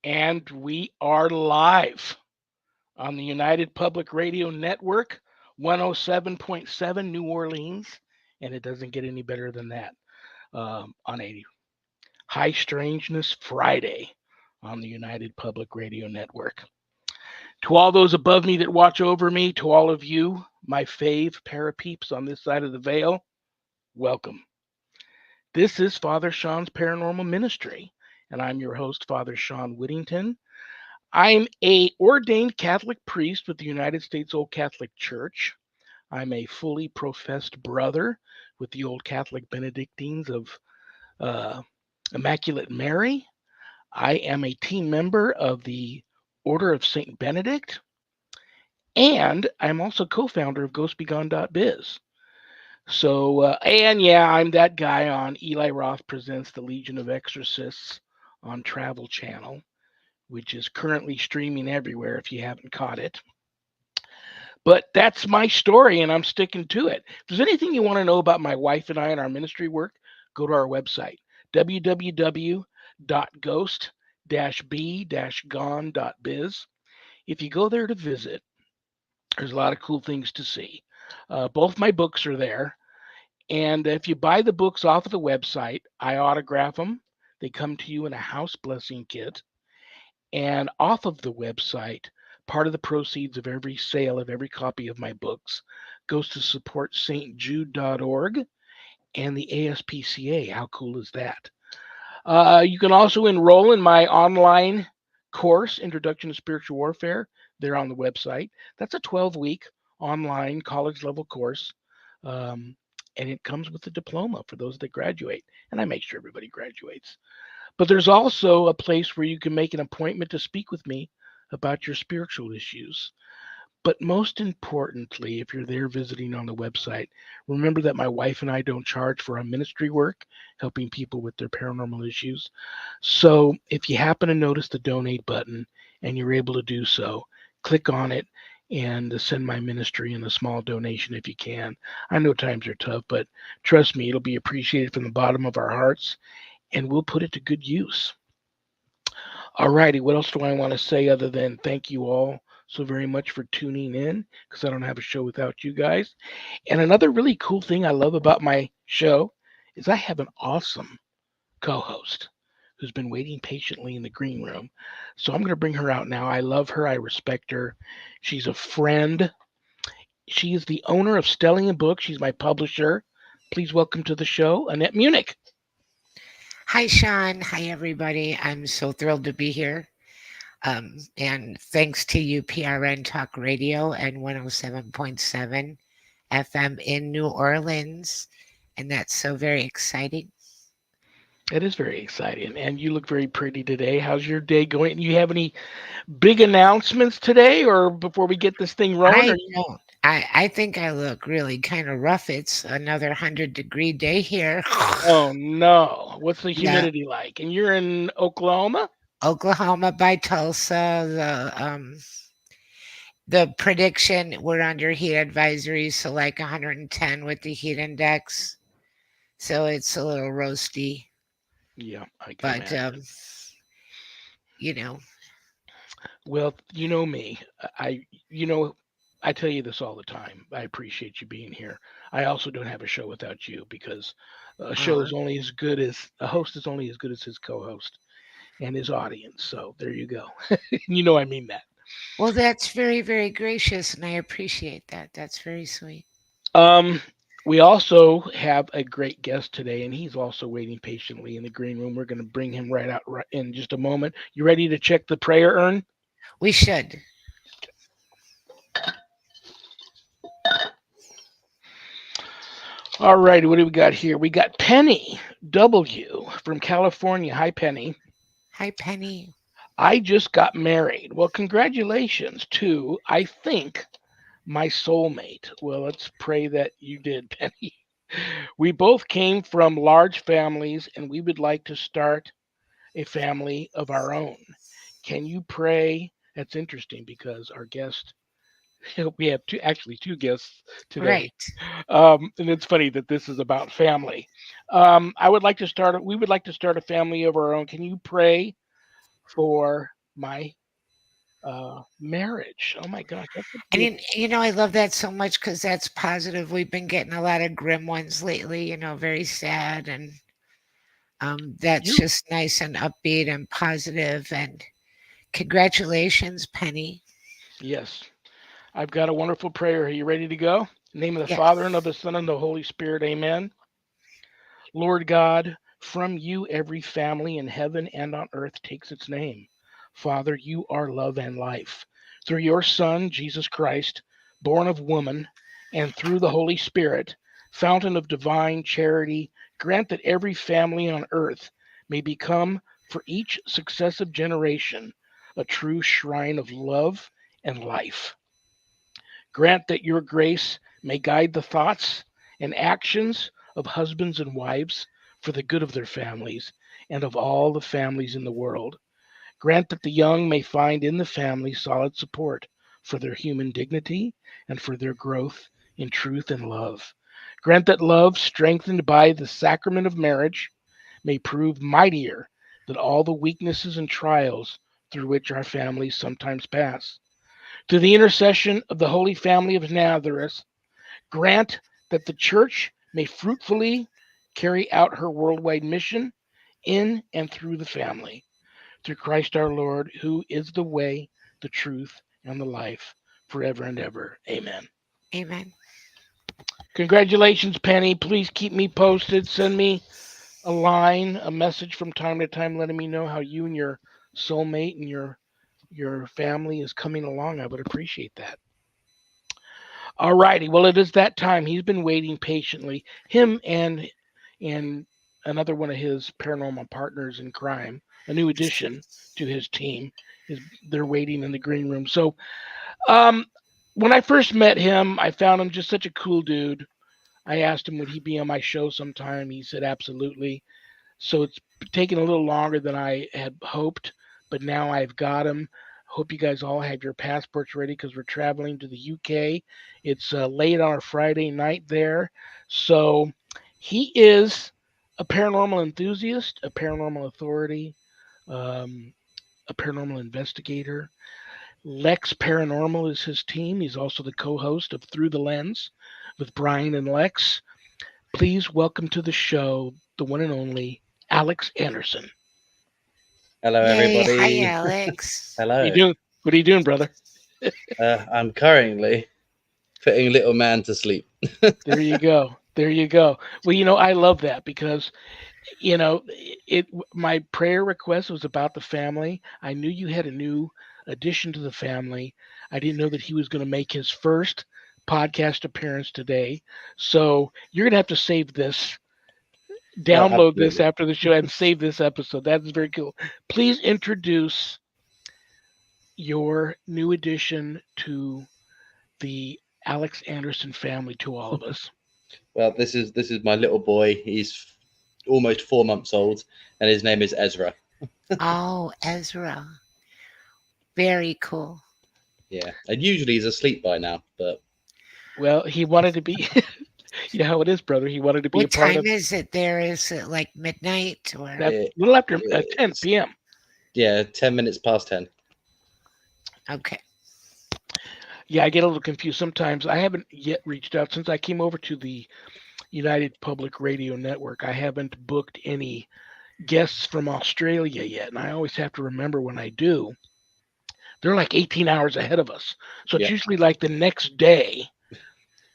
And we are live on the United Public Radio Network, 107.7 New Orleans. And it doesn't get any better than that on a High Strangeness Friday on the United Public Radio Network. To all those above me that watch over me, to all of you, my fave parapeeps on this side of the veil, welcome. This is Father Shawn's Paranormal Ministry, and I'm your host, Father Shawn Whittington. I'm a ordained Catholic priest with the United States Old Catholic Church. I'm a fully professed brother with the Old Catholic Benedictines of uh, Immaculate Mary. I am a team member of the Order of St. Benedict, and I'm also co-founder of GhostBegone.biz. And yeah, I'm that guy on Eli Roth Presents The Legion of Exorcists on Travel Channel, which is currently streaming everywhere if you haven't caught it. But that's my story, and I'm sticking to it. If there's anything you want to know about my wife and I and our ministry work, go to our website, www.ghost-b-gone.biz. If you go there to visit, there's a lot of cool things to see. Both my books are there. And if you buy the books off of the website, I autograph them. They come to you in a house blessing kit. And off of the website, part of the proceeds of every sale of every copy of my books goes to support stjude.org and the ASPCA. How cool is that? You can also enroll in my online course, Introduction to Spiritual Warfare. They're on the website. That's a 12-week online college level course. And it comes with a diploma for those that graduate. And I make sure everybody graduates. But there's also a place where you can make an appointment to speak with me about your spiritual issues. But most importantly, if you're there visiting on the website, remember that my wife and I don't charge for our ministry work, helping people with their paranormal issues. So if you happen to notice the donate button and you're able to do so, click on it and send my ministry in a small donation if you can. I know times are tough, but trust me, it'll be appreciated from the bottom of our hearts and we'll put it to good use. All righty, what else do I want to say other than thank you all so very much for tuning in because I don't have a show without you guys. And another really cool thing I love about my show is I have an awesome co host who's been waiting patiently in the green room. So I'm going to bring her out now. I love her, I respect her. She's a friend. She is the owner of Stellium Books. She's my publisher. Please welcome to the show, Annette Munich. Hi, Shawn. Hi, everybody. I'm so thrilled to be here. And thanks to you, PRN Talk Radio and 107.7 FM in New Orleans. And that's so very exciting. It is very exciting, and you look very pretty today. How's your day going? You have any big announcements today, or before we get this thing rolling? I Or you... don't. I think I look really kind of rough. It's another 100-degree day here. Oh no, what's the Yeah, humidity like? And you're in Oklahoma? Oklahoma by Tulsa. The prediction we're under heat advisories, so like 110 with the heat index. So it's a little roasty, Yeah, I can but imagine. you know, Well, you know me. I, you know, I tell you this all the time. I appreciate you being here. I also don't have a show without you because a show uh, is only as good as a host is only as good as his co-host and his audience. So there you go. You know I mean that. well, that's very, very gracious, and I appreciate that. That's very sweet. Um, we also have a great guest today, and he's also waiting patiently in the green room. We're going to bring him right out in just a moment. You ready to check the prayer urn? We should. All right, what do we got here? We got Penny W from California. Hi, Penny. Hi, Penny. I just got married. Well, congratulations to, I think, my soulmate. Well, let's pray that you did, Penny. We both came from large families, and we would like to start a family of our own. Can you pray? That's interesting because our guest, we have two guests today. Right. And it's funny that this is about family. We would like to start a family of our own. Can you pray for my marriage. Oh my gosh, that's a And big. I love that so much because that's positive. We've been getting a lot of grim ones lately, very sad. And that's You just nice and upbeat and positive. And congratulations, Penny. yes, I've got a wonderful prayer. Are you ready to go? In the name of the Yeah. Father and of the Son and the Holy Spirit. Amen. Lord God, from you every family in heaven and on earth takes its name. Father, you are love and life. Through your Son, Jesus Christ, born of woman, and through the Holy Spirit, fountain of divine charity, grant that every family on earth may become, for each successive generation, a true shrine of love and life. Grant that your grace may guide the thoughts and actions of husbands and wives for the good of their families and of all the families in the world. Grant that the young may find in the family solid support for their human dignity and for their growth in truth and love. Grant that love, strengthened by the sacrament of marriage, may prove mightier than all the weaknesses and trials through which our families sometimes pass. Through the intercession of the Holy Family of Nazareth, grant that the Church may fruitfully carry out her worldwide mission in and through the family. Through Christ our Lord, who is the way, the truth, and the life, forever and ever. Amen. Amen. Congratulations, Penny. Please keep me posted. Send me a line, a message from time to time, letting me know how you and your soulmate and your family is coming along. I would appreciate that. All righty. Well, it is that time. He's been waiting patiently. Him and another one of his paranormal partners in crime, a new addition to his team, is they're waiting in the green room. So, um, when I first met him, I found him just such a cool dude. I asked him would he be on my show sometime. He said absolutely. So it's taken a little longer than I had hoped, but now I've got them. Hope you guys all have your passports ready because we're traveling to the UK. It's late on a Friday night there. So he is a paranormal enthusiast, a paranormal authority, um, a paranormal investigator. Lex Paranormal is his team. He's also the co host of Through the Lens with Bryan and Lex. Please welcome to the show the one and only Alex Anderson. Hello, Yay. Hi, everybody. Alex. What are you Hello. doing? What are you doing, brother? I'm currently putting little man to sleep. There you go. There you go. Well, I love that because it. My prayer request was about the family. I knew you had a new addition to the family. I didn't know that he was going to make his first podcast appearance today. So you're going to have to save this, Oh, download this absolutely. after the show, and save this episode. That is very cool. Please introduce your new addition to the Alex Anderson family to all of us. Well, this is my little boy. He's almost 4 months old, and his name is Ezra. Oh, Ezra. Very cool. Yeah, and usually he's asleep by now, but Well, he wanted to be, you know how it is, brother. He wanted to be a What part time of is it there? Is it like midnight or? that it little after 10 is, p.m. yeah, 10 minutes past 10. Okay. Yeah, I get a little confused sometimes. I haven't yet reached out since I came over to the United Public Radio Network. I haven't booked any guests from Australia yet, and I always have to remember when I do, they're like 18 hours ahead of us. So it's Yeah. usually like the next day,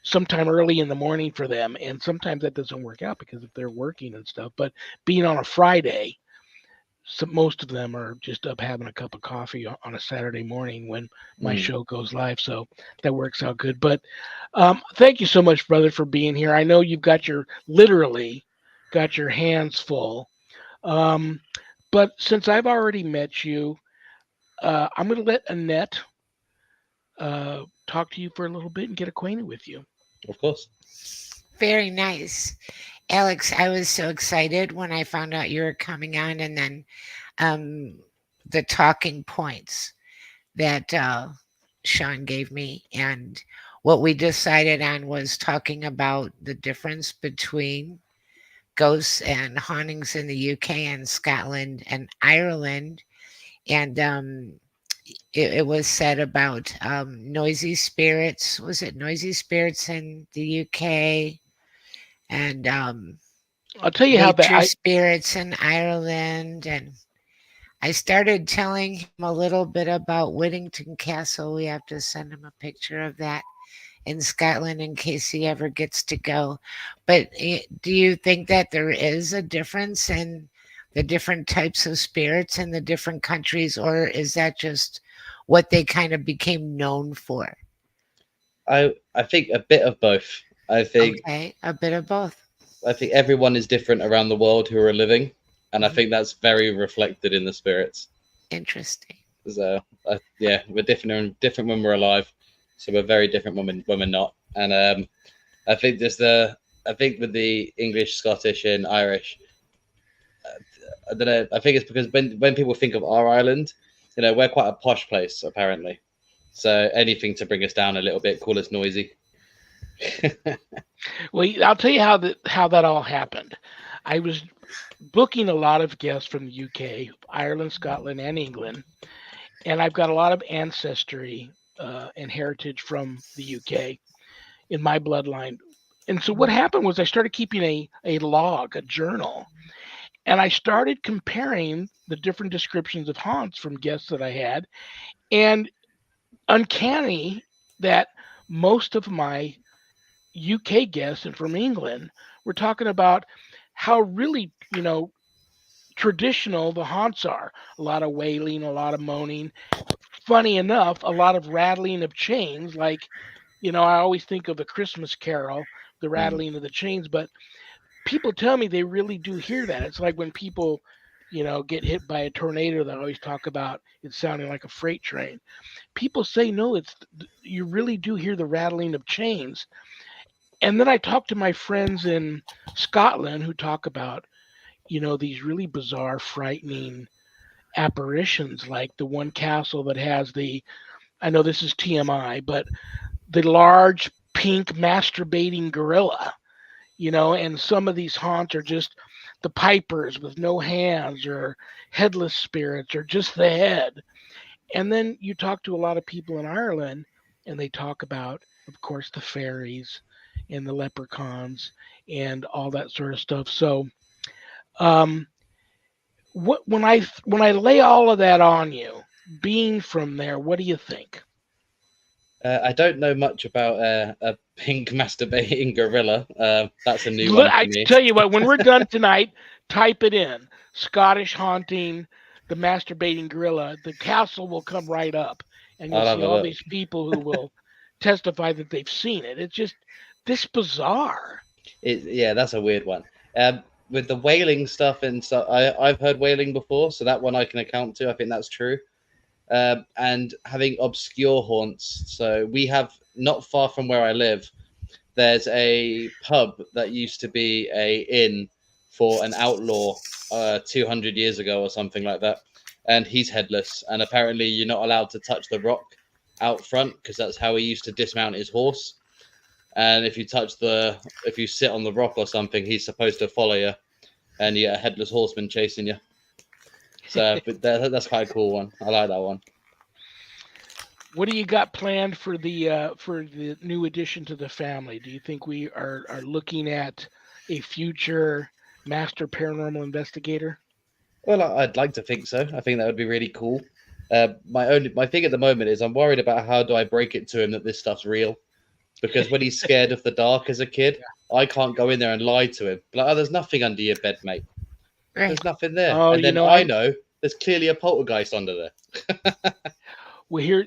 sometime early in the morning for them. And sometimes that doesn't work out because if they're working and stuff. But being on a Friday, most of them are just up having a cup of coffee on a Saturday morning when my Mm. show goes live. So that works out good. But thank you so much, brother, for being here. I know you've got literally got your hands full. Um, but since I've already met you, I'm going to let Annette talk to you for a little bit and get acquainted with you. Of course. Very nice. Alex, I was so excited when I found out you were coming on, and then um, the talking points that Shawn gave me. And what we decided on was talking about the difference between ghosts and hauntings in the UK and Scotland and Ireland. and it was said about noisy spirits. Was it noisy spirits in the UK? And I'll tell you how that nature I spirits in Ireland. And I started telling him a little bit about Whittington Castle. We have to send him a picture of that in Scotland in case he ever gets to go. But do you think that there is a difference in the different types of spirits in the different countries, or is that just what they kind of became known for? I think a bit of both. I think Okay, a bit of both. I think everyone is different around the world who are living, and I Mhm. think that's very reflected in the spirits. Interesting. So yeah, we're different when we're alive, so we're very different when we're not. And I think just I think with the English, Scottish, and Irish, I don't know. I think it's because when people think of our island, we're quite a posh place apparently. So anything to bring us down a little bit, call us noisy. well, I'll tell you how that all happened. I was booking a lot of guests from the UK, Ireland, Scotland, and England, and I've got a lot of ancestry and heritage from the UK in my bloodline. And so what Mhm. happened was I started keeping a log, a journal, and I started comparing the different descriptions of haunts from guests that I had, and uncanny that most of my UK guests and from England were talking about how really, traditional the haunts are. A lot of wailing, a lot of moaning. Funny enough, a lot of rattling of chains. Like, I always think of the Christmas Carol, the Mm. rattling of the chains, but people tell me they really do hear that. It's like when people, get hit by a tornado, they always talk about it sounding like a freight train. People say no, you really do hear the rattling of chains. And then I talk to my friends in Scotland who talk about, these really bizarre, frightening apparitions, like the one castle that has I know this is TMI, but the large pink masturbating gorilla, and some of these haunts are just the pipers with no hands or headless spirits or just the head. And then you talk to a lot of people in Ireland and they talk about, of course, the fairies and the leprechauns and all that sort of stuff. So, um, when I lay all of that on you, being from there, what do you think? I don't know much about a pink masturbating gorilla. That's a new one for I me. tell you what, when we're done tonight, type it in. Scottish haunting, the masturbating gorilla. The castle will come right up, and you'll I'll have see a all look. these people who will testify that they've seen it. It's just this bizarre. Yeah, that's a weird one. With the whaling stuff and stuff, I've heard whaling before, so that one I can account to. I think that's true. And having obscure haunts. So we have not far from where I live. There's a pub that used to be a inn for an outlaw 200 years ago or something like that, and he's headless. And apparently, you're not allowed to touch the rock out front because that's how he used to dismount his horse. And if you sit on the rock or something, he's supposed to follow you, and you get a headless horseman chasing you. So, but that's quite a cool one. I like that one. What do you got planned for the new addition to the family? Do you think we are looking at a future master paranormal investigator? Well, I'd like to think so. I think that would be really cool. My thing at the moment is I'm worried about how do I break it to him that this stuff's real, because when he's scared of the dark as a kid, I can't go in there and lie to him. Like, oh, there's nothing under your bed, mate. Right. There's nothing there, Oh, and then I know there's clearly a poltergeist under there. well, here,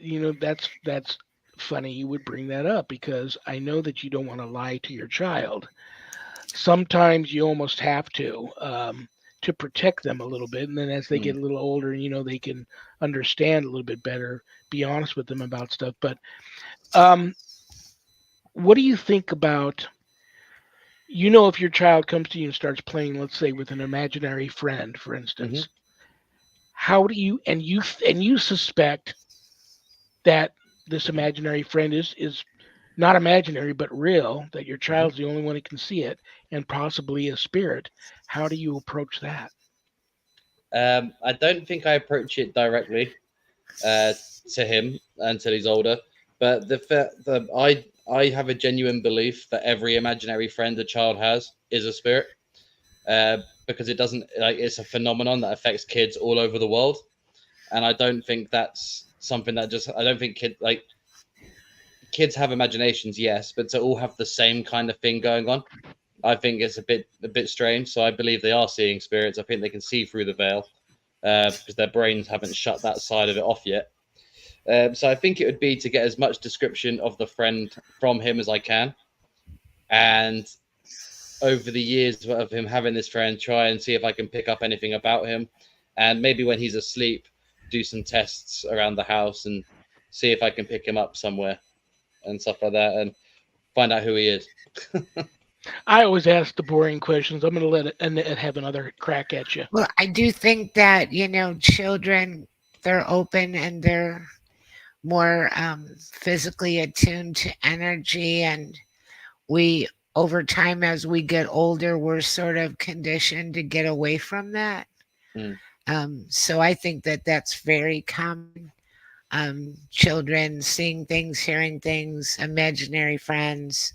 that's funny you would bring that up because I know that you don't want to lie to your child. Sometimes you almost have to protect them a little bit, and then as they Hmm. get a little older, they can understand a little bit better. Be honest with them about stuff. But um, what do you think about? If your child comes to you and starts playing, let's say, with an imaginary friend, for Hmm. instance, how do you and you suspect that this imaginary friend is not imaginary but real, that your Hmm. child's the only one who can see it and possibly a spirit, how do you approach that? I don't think I approach it directly uh, to him until he's older. But I have a genuine belief that every imaginary friend a child has is a spirit, because it doesn't like it's a phenomenon that affects kids all over the world, and I don't think that's something that just I don't think kids have imaginations, yes, but to all have the same kind of thing going on, I think it's a bit strange. So I believe they are seeing spirits. I think they can see through the veil because their brains haven't shut that side of it off yet. So I think it would be to get as much description of the friend from him as I can, and over the years of him having this friend, try and see if I can pick up anything about him, and maybe when he's asleep, do some tests around the house and see if I can pick him up somewhere and stuff like that, and find out who he is. I always ask the boring questions. I'm going to let Annette have another crack at you. Well, I do think that, children, they're open and they're more physically attuned to energy. And we, over time, as we get older, we're sort of conditioned to get away from that. Mm. So I think that that's very common. Children seeing things, hearing things, imaginary friends,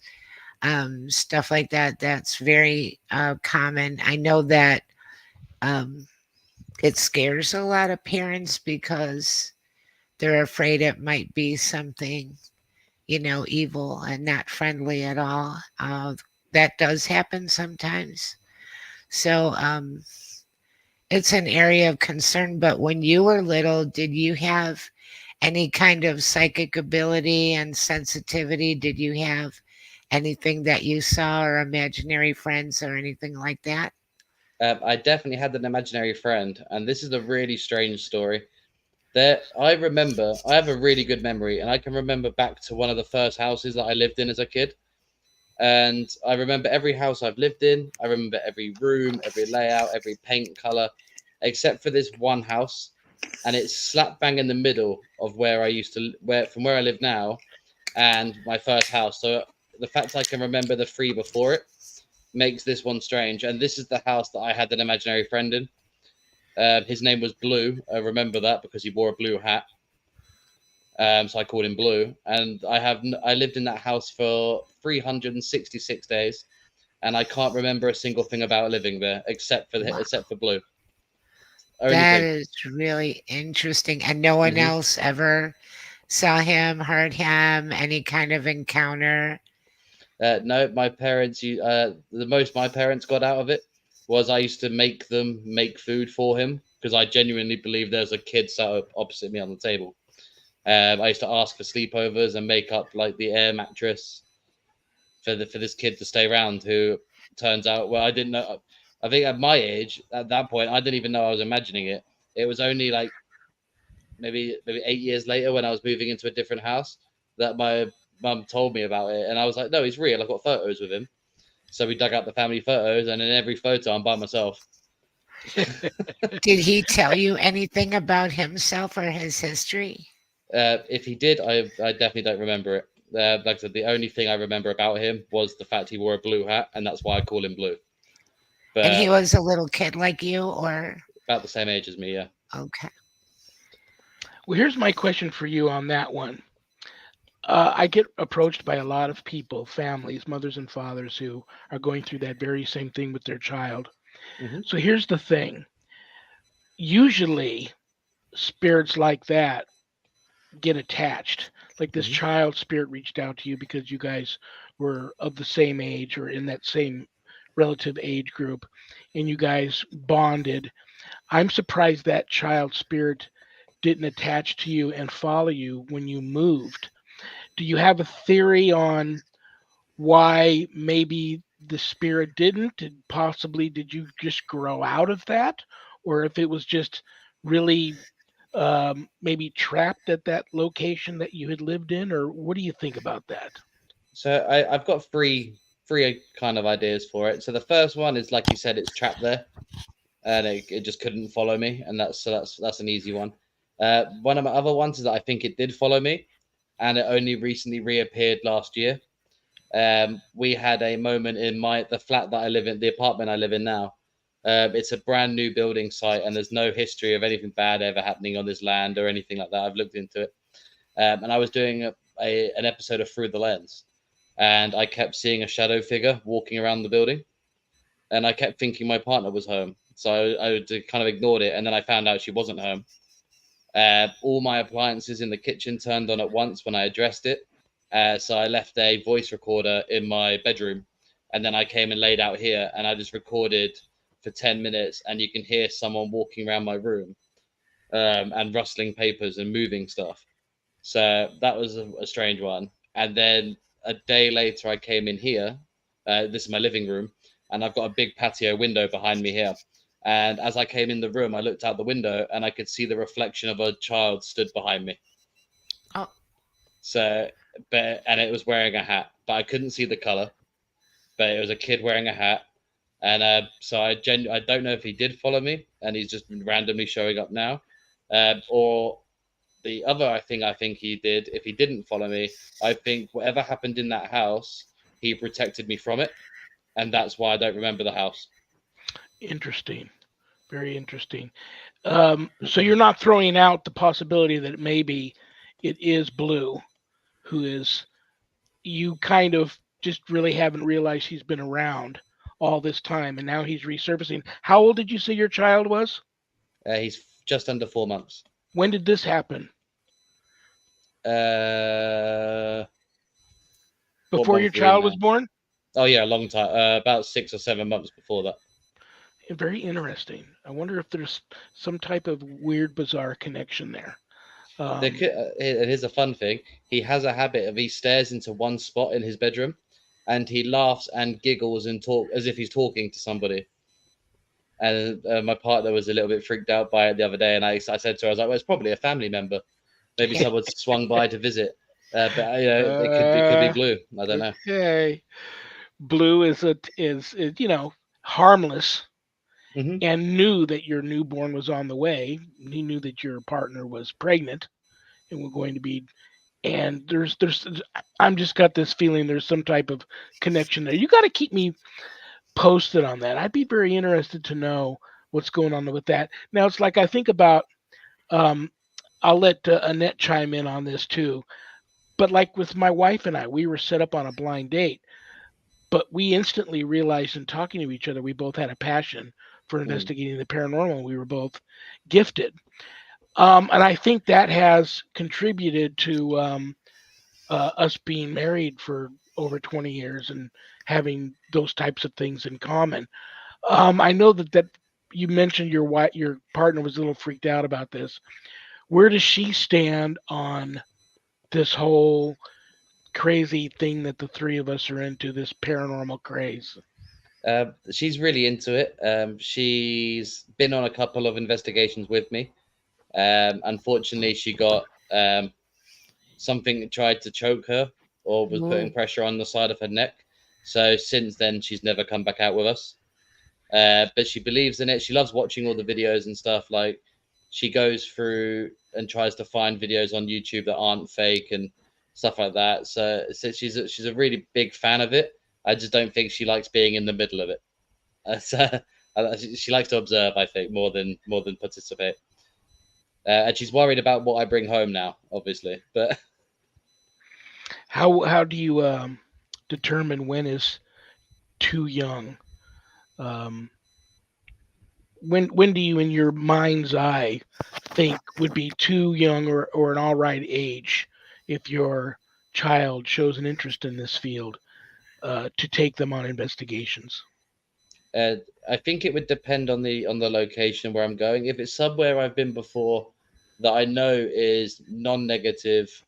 stuff like that. That's very common. I know that um, it scares a lot of parents because they're afraid it might be something, evil and not friendly at all. That does happen sometimes. So it's an area of concern. But when you were little, did you have any kind of psychic ability and sensitivity? Did you have anything that you saw or imaginary friends or anything like that? I definitely had an imaginary friend, and this is a really strange story. There, I remember, I have a really good memory, and I can remember back to one of the first houses that I lived in as a kid. And I remember every house I've lived in. I remember every room, every layout, every paint color, except for this one house, and it's slap bang in the middle of where I used to, where from where I live now, and my first house. So the fact I can remember the three before it makes this one strange. And this is the house that I had an imaginary friend in. His name was Blue. I remember that because he wore a blue hat. So I called him Blue, and I lived in that house for 366 days, and I can't remember a single thing about living there Wow. except for Blue. Only That thing. is really interesting. And no one Hmm. else ever saw him, heard him, any kind of encounter? No, my parents. The most my parents got out of it was I used to make them make food for him because I genuinely believe there's a kid sat up opposite me on the table. I used to ask for sleepovers and make up like the air mattress for this kid to stay around. Who turns out, well, I didn't know. I think at my age, at that point, I didn't even know I was imagining it. It was only like maybe 8 years later when I was moving into a different house that my mum told me about it, and I was like, no, he's real. I've got photos with him. So we dug out the family photos, and in every photo, I'm by myself. Did he tell you anything about himself or his history? If he did, I definitely don't remember it. Like I said, the only thing I remember about him was the fact he wore a blue hat, and that's why I call him Blue. And he But was a little kid like you, or about the same age as me, yeah. okay. Well, here's my question for you on that one. I get approached by a lot of people, families, mothers and fathers who are going through that very same thing with their child. Hmm. So here's the thing. Usually, spirits like that get attached. Like this Hmm. child spirit reached out to you because you guys were of the same age or in that same relative age group and you guys bonded. I'm surprised that child spirit didn't attach to you and follow you when you moved. Do you have a theory on why maybe the spirit didn't? And possibly did you just grow out of that? Or if it was just really maybe trapped at that location that you had lived in? Or what do you think about that? So I've got three kind of ideas for it. So the first one is like you said, it's trapped there, and it just couldn't follow me, and that's an easy one. One of my other ones is that I think it did follow me, and it only recently reappeared last year. We had a moment in my the flat that I live in, the apartment I live in now. It's a brand new building site, and there's no history of anything bad ever happening on this land or anything like that. I've looked into it, and I was doing an episode of Through the Lens, and I kept seeing a shadow figure walking around the building, and I kept thinking my partner was home, so I kind of ignored it, and then I found out she wasn't home. All my appliances in the kitchen turned on at once when I addressed it, so I left a voice recorder in my bedroom, and then I came and laid out here, and I just recorded for 10 minutes, and you can hear someone walking around my room, and rustling papers and moving stuff. So that was a strange one. And then a day later, I came in here. This is my living room, and I've got a big patio window behind me here. And as I came in the room, I looked out the window and I could see the reflection of a child stood behind me. Oh, So, and it was wearing a hat, but I couldn't see the color. But it was a kid wearing a hat, and so I don't know if he did follow me and he's just randomly showing up now, or the other thing I think he did, if he didn't follow me, I think whatever happened in that house, he protected me from it, and that's why I don't remember the house. Interesting. Very interesting. So you're not throwing out the possibility that maybe it is Blue, who is you kind of just really haven't realized he's been around all this time, and now he's resurfacing. How old did you say your child was? He's just under 4 months. When did this happen? What Before your month are we in child was now? born? Oh yeah, a long time. About 6 or 7 months before that. Very interesting. I wonder if there's some type of weird, bizarre connection there. Um, Here's a fun thing. He has a habit of he stares into one spot in his bedroom, and he laughs and giggles and talk as if he's talking to somebody. And my partner was a little bit freaked out by it the other day, and I said to her, I was like, "Well, it's probably a family member. Maybe yeah. someone swung by to visit." But it could be uh, Blue. I don't know. okay. Blue is harmless Hmm. and knew that your newborn was on the way. He knew that your partner was pregnant and were going to be. And there's I'm just got this feeling there's some type of connection there. You got to keep me posted on that. I'd be very interested to know what's going on with that. Now it's like I think about. Um, I'll let Annette chime in on this too. But like with my wife and I, we were set up on a blind date, but we instantly realized in talking to each other, we both had a passion for Mm. investigating the paranormal. We were both gifted. And I think that has contributed to us being married for over 20 years and having those types of things in common. I know that you mentioned your partner was a little freaked out about this. Where does she stand on this whole crazy thing that the three of us are into, this paranormal craze? She's really into it. She's been on a couple of investigations with me. Unfortunately, she got something tried to choke her or was putting Ooh. pressure on the side of her neck. So since then, she's never come back out with us. But she believes in it. She loves watching all the videos and stuff. Like she goes through and tries to find videos on YouTube that aren't fake and stuff like that. So she's a really big fan of it. I just don't think she likes being in the middle of it. So she likes to observe, I think, more than participate. And she's worried about what I bring home now, obviously. But How do you determine when is too young? Um, when do you, in your mind's eye, think would be too young or an all right age if your child shows an interest in this field to take them on investigations? uh, I think it would depend on the location where I'm going. If it's somewhere I've been before that I know is non-negative,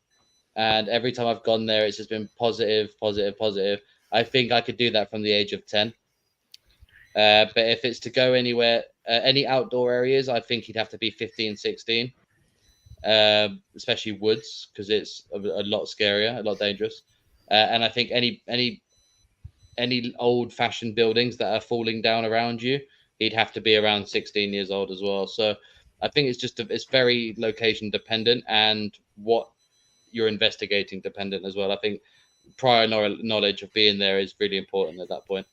and every time I've gone there, it's just been positive, positive, positive. I think I could do that from the age of 10. But if it's to go anywhere, any outdoor areas, I think he'd have to be 15, 16, especially woods, because it's a lot scarier, a lot dangerous. And I think any old-fashioned buildings that are falling down around you, he'd have to be around 16 years old as well. So I think it's very location dependent and what you're investigating dependent as well. I think prior knowledge of being there is really important at that point.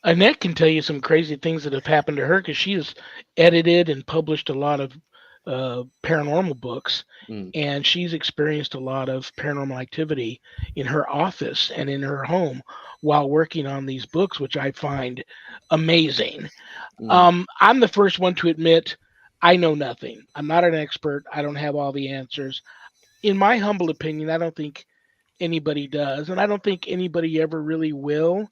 Annette can tell you some crazy things that have happened to her because she has edited and published a lot of paranormal books, Mm, and she's experienced a lot of paranormal activity in her office and in her home while working on these books, which I find amazing. mm, I'm the first one to admit I know nothing. I'm not an expert. I don't have all the answers. In my humble opinion, I don't think anybody does, and I don't think anybody ever really will.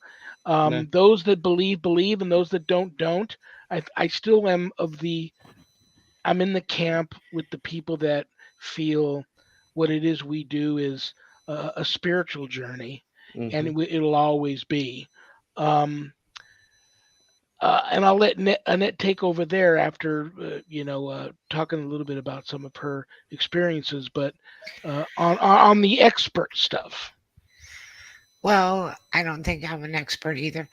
no, Those that believe believe, and those that don't. I still am of the. I'm in the camp with the people that feel what it is we do is a spiritual journey, and hmm it'll always be. Um, and I'll let Annette take over there after talking a little bit about some of her experiences, but on the expert stuff. Well, I don't think I'm an expert either.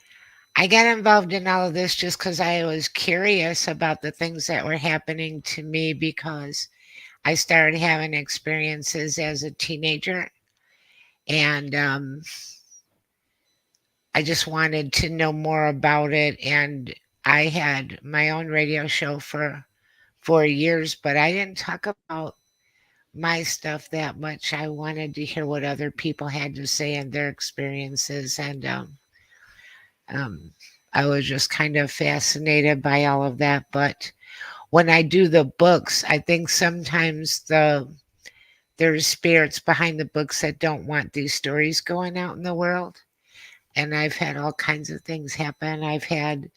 I got involved in all of this just because I was curious about the things that were happening to me because I started having experiences as a teenager, and I just wanted to know more about it. And I had my own radio show for 4 years, but I didn't talk about my stuff that much. I wanted to hear what other people had to say and their experiences, and um, I was just kind of fascinated by all of that. But when I do the books, I think sometimes there's spirits behind the books that don't want these stories going out in the world. And I've had all kinds of things happen. I've had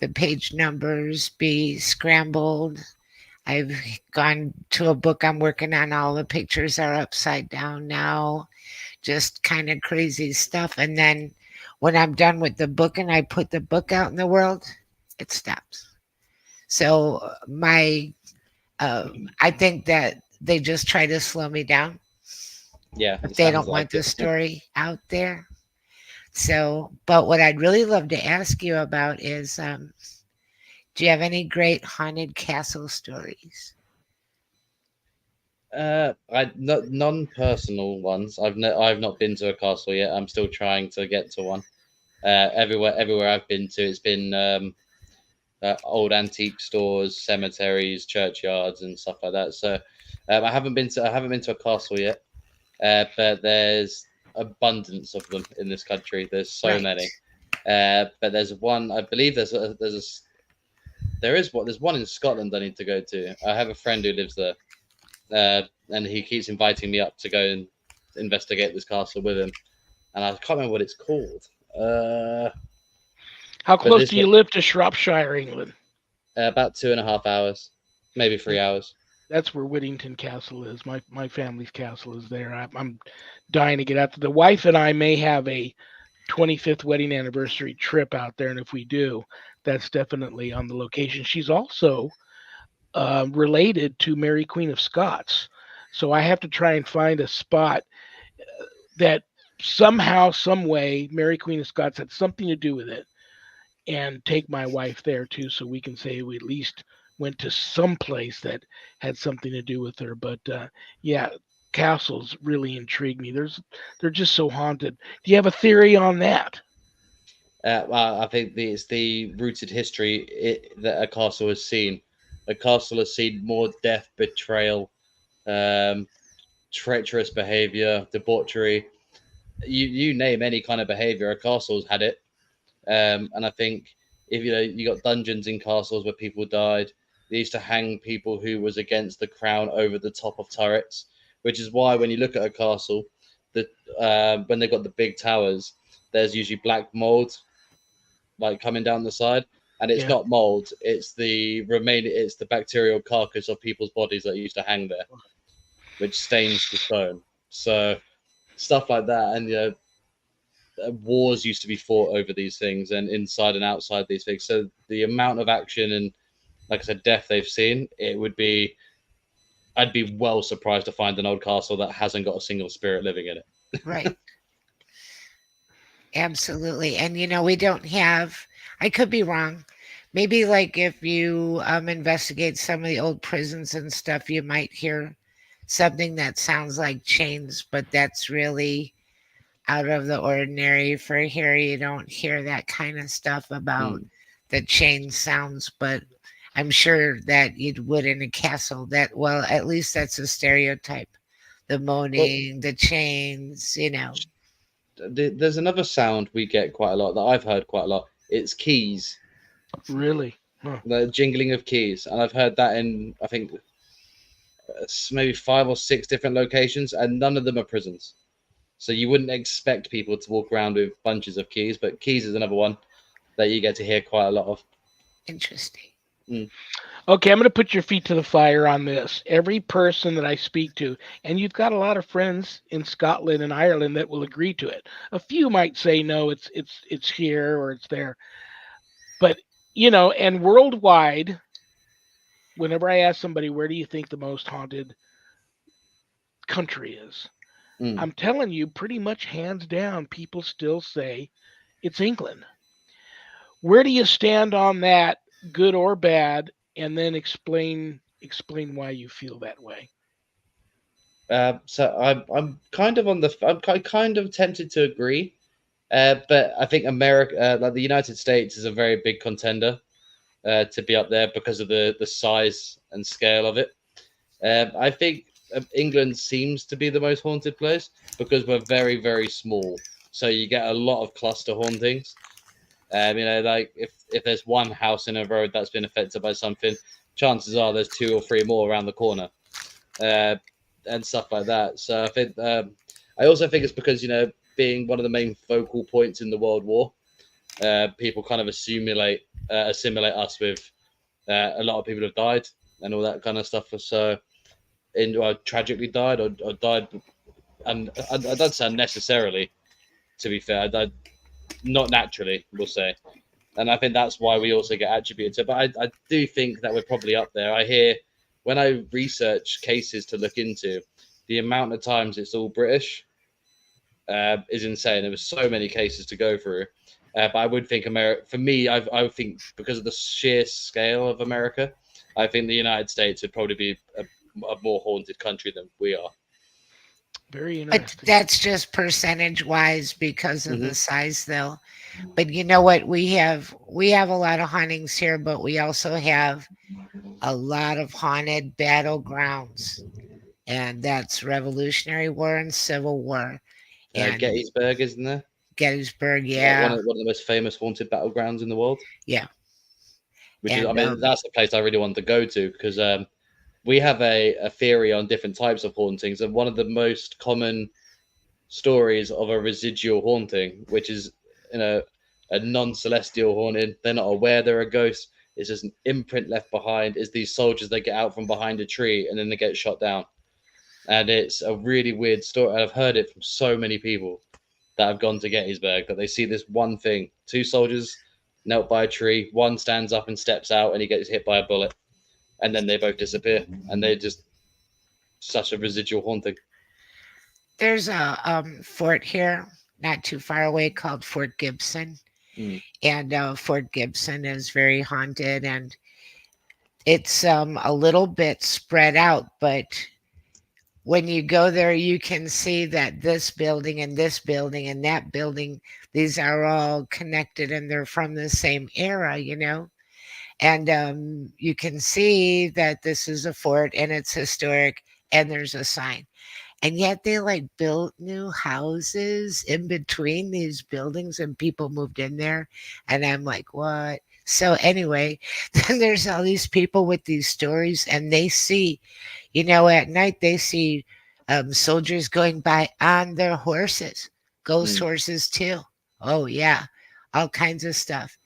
the page numbers be scrambled. I've gone to a book I'm working on, all the pictures are upside down now, just kind of crazy stuff. And then when I'm done with the book and I put the book out in the world, it stops. So I think that they just try to slow me down. yeah, it They sounds don't like want the it. story out there. So, but what I'd really love to ask you about is, do you have any great haunted castle stories? I not non-personal ones. I've not been to a castle yet. I'm still trying to get to one. Everywhere I've been to, it's been old antique stores, cemeteries, churchyards, and stuff like that. So I haven't been to a castle yet. But there's abundance of them in this country. There's so Right, many. But there's one. I believe there's one in Scotland I need to go to. I have a friend who lives there, and he keeps inviting me up to go and investigate this castle with him. And I can't remember what it's called. Uh, How but close this do one you live to Shropshire, England? about 2.5 hours, maybe 3 hours. That's where Whittington Castle is. My family's castle is there. I'm dying to get out. The wife and I may have a 25th wedding anniversary trip out there, and if we do, that's definitely on the location. She's also related to Mary Queen of Scots, so I have to try and find a spot that somehow, some way, Mary Queen of Scots had something to do with it, and take my wife there too, so we can say we at least went to some place that had something to do with her. But yeah, castles really intrigue me. They're just so haunted. Do you have a theory on that? I think it's the rooted history that a castle has seen. A castle has seen more death, betrayal, um, treacherous behavior, debauchery. You name any kind of behavior, a castle's had it. And I think if you got dungeons in castles where people died. They used to hang people who was against the crown over the top of turrets, which is why when you look at a castle, that when they've got the big towers, there's usually black mold like coming down the side, and it's Yeah. not mold. It's the bacterial carcass of people's bodies that used to hang there, which stains the stone. So stuff like that, and wars used to be fought over these things and inside and outside these things. So the amount of action and, like I said, death they've seen, it would be. I'd be well surprised to find an old castle that hasn't got a single spirit living in it. right, absolutely. And we don't have. I could be wrong. Maybe like if you investigate some of the old prisons and stuff, you might hear something that sounds like chains, but that's really out of the ordinary for here. You don't hear that kind of stuff about Mm. the chain sounds, but I'm sure that you would in a castle. That well, at least that's a stereotype. The Well, moaning, the chains, you know. there's another sound we get quite a lot that I've heard quite a lot. It's keys, Really? Huh. the jingling of keys, and I've heard that in I think maybe 5 or 6 different locations, and none of them are prisons. So you wouldn't expect people to walk around with bunches of keys, but keys is another one that you get to hear quite a lot of. Interesting. Mm. Okay, I'm going to put your feet to the fire on this. Every person that I speak to, and you've got a lot of friends in Scotland and Ireland that will agree to it. A few might say no, it's here or it's there. But, and worldwide, whenever I ask somebody where do you think the most haunted country is, Mm. I'm telling you pretty much hands down people still say it's England. Where do you stand on that, good or bad, and then explain why you feel that way? So I'm kind of on the kind of tempted to agree, but I think America, like the United States, is a very big contender to be up there because of the size and scale of it. I think England seems to be the most haunted place because we're very very small, so you get a lot of cluster hauntings. Like if there's one house in a road that's been affected by something, chances are there's 2 or 3 more around the corner, uh, and stuff like that. So I think I also think it's because being one of the main focal points in the World War, people kind of assimilate us with a lot of people have died and all that kind of stuff. So tragically died or died, and I don't say unnecessarily. To be fair, I died not naturally, we'll say. And I think that's why we also get attributed to. But I do think that we're probably up there. I hear when I research cases to look into, the amount of times it's all British is insane. There were so many cases to go through. But I would think America, for me, I would think because of the sheer scale of America, I think the United States would probably be a more haunted country than we are. Very But interesting. that's just percentage wise because of Hmm. the size though. But you know what? We have a lot of hauntings here, but we also have a lot of haunted battlegrounds. And that's Revolutionary War and Civil War. And Gettysburg, isn't there? Gettysburg, Like yeah. one of the most famous haunted battlegrounds in the world. Yeah. Which is, I And mean, that's the place I really want to go to because we have a theory on different types of hauntings, and one of the most common stories of a residual haunting, which is a non-celestial haunting. They're not aware they're a ghost. It's just an imprint left behind. Is these soldiers that get out from behind a tree and then they get shot down, and it's a really weird story. I've heard it from so many people that have gone to Gettysburg that they see this one thing: 2 soldiers knelt by a tree. One stands up and steps out, and he gets hit by a bullet, and then they both disappear, and they're just such a residual haunting. there's a fort here not too far away called Fort Gibson. Mm, And Fort Gibson is very haunted and it's a little bit spread out, but when you go there, you can see that this building and this building and that building, these are all connected and they're from the same era, you know? And you can see that this is a fort and it's historic and there's a sign. And yet they like built new houses in between these buildings and people moved in there. And I'm like, what? So anyway, then there's all these people with these stories and they see, at night they see soldiers going by on their horses, ghost mm. horses too. Oh yeah, all kinds of stuff.